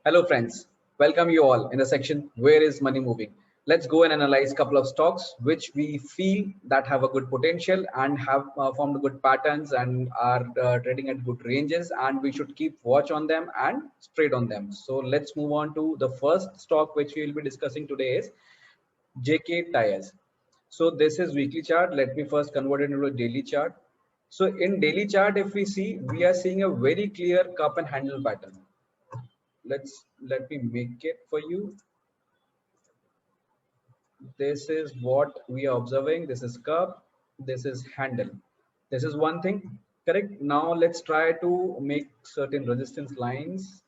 Hello friends, welcome you all in the section Where is Money Moving? Let's go and analyze a couple of stocks which we feel that have a good potential and have formed good patterns and are trading at good ranges, and we should keep watch on them and trade on them. So let's move on to the first stock which we will be discussing today is JK Tires. So this is weekly chart. Let me first convert it into a daily chart. So in daily chart, if we see, we are seeing a very clear cup and handle pattern. Let me make it for you. This is what we are observing. This is cup, this is handle. This is one thing, correct? Now let's try to make certain resistance lines.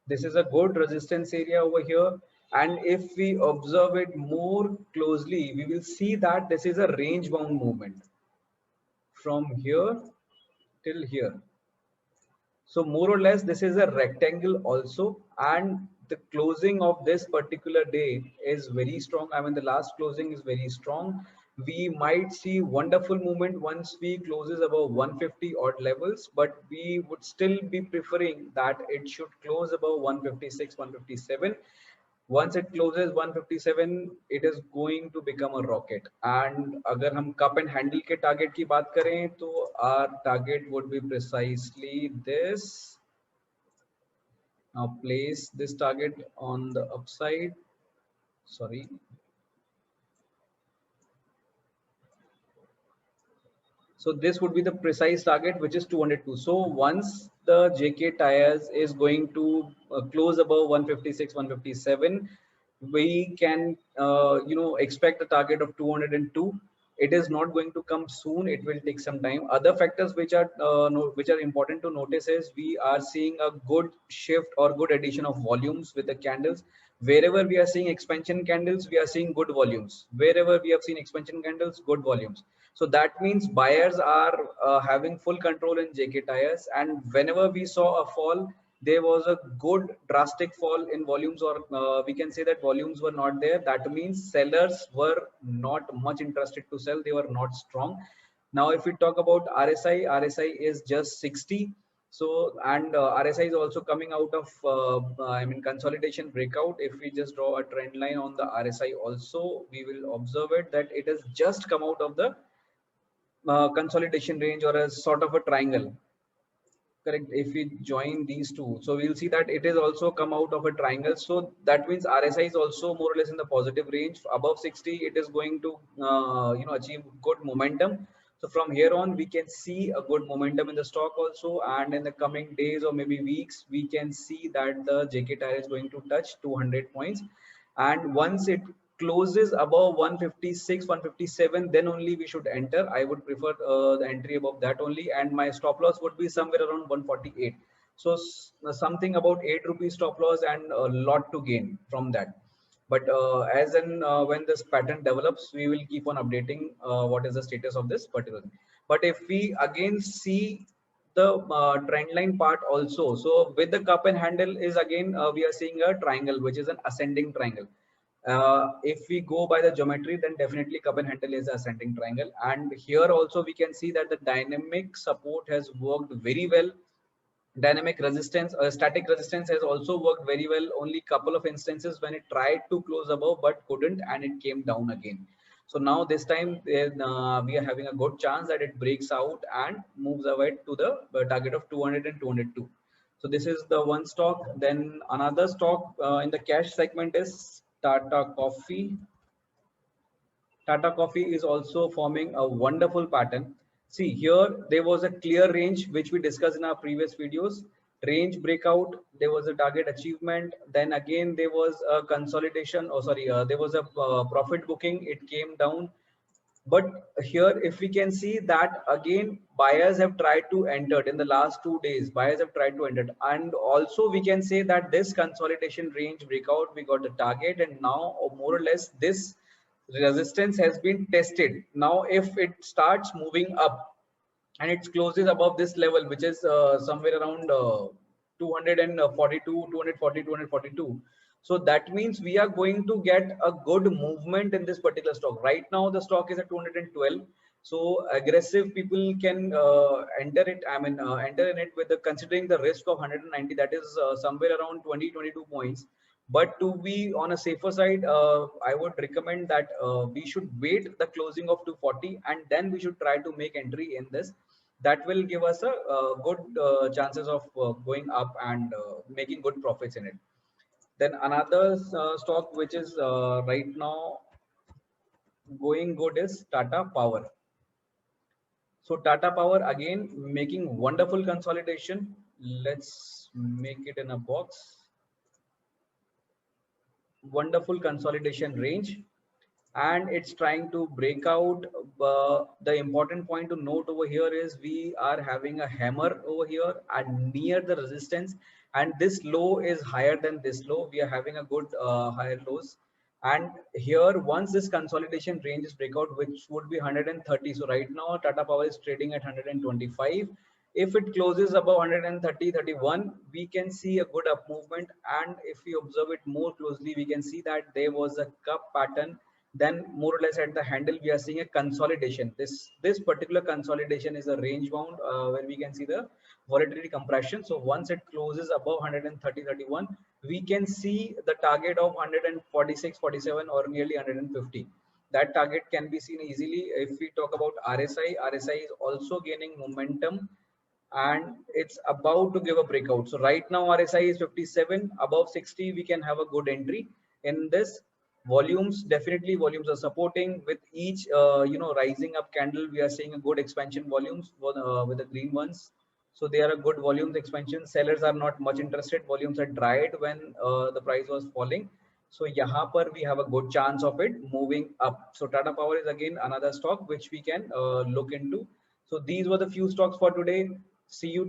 This is a good resistance area over here, and if we observe it more closely, we will see that this is a range bound movement from here till here. So more or less this is a rectangle also, and the closing of this particular day is very strong. I mean, the last closing is very strong. We might see wonderful movement once we closes above 150 odd levels, but we would still be preferring that it should close above 156, 157. Once it closes 157, it is going to become a rocket. And अगर हम cup and handle के target की बात करें, तो our target would be precisely this. Now place this target on the upside. Sorry. So this would be the precise target, which is 202. So once the JK Tires is going to close above 156, 157, we can expect a target of 202. It is not going to come soon. It will take some time. Other factors which are which are important to notice is we are seeing a good shift or good addition of volumes with the candles. Wherever we are seeing expansion candles, we are seeing good volumes. Wherever we have seen expansion candles, good volumes. So that means buyers are having full control in JK Tires, and whenever we saw a fall, there was a good drastic fall in volumes, or we can say that volumes were not there. That means sellers were not much interested to sell. They were not strong. Now, if we talk about RSI, RSI is just 60. So, and RSI is also coming out of, consolidation breakout. If we just draw a trend line on the RSI also, we will observe it that it has just come out of the consolidation range or a sort of a triangle. Correct. If we join these two, so we'll see that it is also come out of a triangle. So that means RSI is also more or less in the positive range. Above 60, it is going to achieve good momentum. So from here on, we can see a good momentum in the stock also, and in the coming days or maybe weeks, we can see that the JK Tire is going to touch 200 points, and once it closes above 156, 157, then only we should enter. I would prefer the entry above that only, and my stop loss would be somewhere around 148. So something about 8 rupees stop loss and a lot to gain from that. But as in when this pattern develops, we will keep on updating what is the status of this particular thing. But if we again see the trend line part also, so with the cup and handle is again we are seeing a triangle which is an ascending triangle. If we go by the geometry, then definitely cup and handle is ascending triangle, and here also we can see that the dynamic support has worked very well. Dynamic resistance, static resistance has also worked very well. Only couple of instances when it tried to close above but couldn't, and it came down again. So now this time we are having a good chance that it breaks out and moves away to the target of 200 and 202. So this is the one stock. Then another stock in the cash segment is Tata Coffee. Tata Coffee is also forming a wonderful pattern. See here, there was a clear range which we discussed in our previous videos. Range breakout, there was a target achievement. Then again, there was a consolidation. Oh, sorry, there was a profit booking. It came down. But here, if we can see that again, buyers have tried to enter in the last 2 days. Buyers have tried to enter, and also we can say that this consolidation range breakout, we got the target, and now more or less this resistance has been tested. Now, if it starts moving up and it closes above this level, which is somewhere around 242, 240, 242. So that means we are going to get a good movement in this particular stock. Right now, the stock is at 212. So aggressive people can enter it, enter in it with the considering the risk of 190, that is somewhere around 20-22 points. But to be on a safer side, I would recommend that we should wait the closing of 240 and then we should try to make entry in this. That will give us a good chances of going up and making good profits in it. Then another stock which is right now going good is Tata Power. So Tata Power again making wonderful consolidation. Let's make it in a box. Wonderful consolidation range, and it's trying to break out. The important point to note over here is we are having a hammer over here and near the resistance, and this low is higher than this low. We are having a good higher lows, and here once this consolidation range is breakout, which would be 130. So right now Tata Power is trading at 125. If it closes above 130.31, we can see a good up movement, and if we observe it more closely, we can see that there was a cup pattern. Then more or less at the handle we are seeing a consolidation. This particular consolidation is a range bound where we can see the volatility compression. So once it closes above 130.31, we can see the target of 146.47 or nearly 150. That target can be seen easily. If we talk about RSI is also gaining momentum and it's about to give a breakout. So right now RSI is 57. Above 60 we can have a good entry in this. Volumes, definitely volumes are supporting with each rising up candle. We are seeing a good expansion volumes with the green ones. So they are a good volumes expansion. Sellers are not much interested. Volumes are dried when the price was falling. So yahan par we have a good chance of it moving up. So Tata Power is again another stock which we can look into. So these were the few stocks for today. See you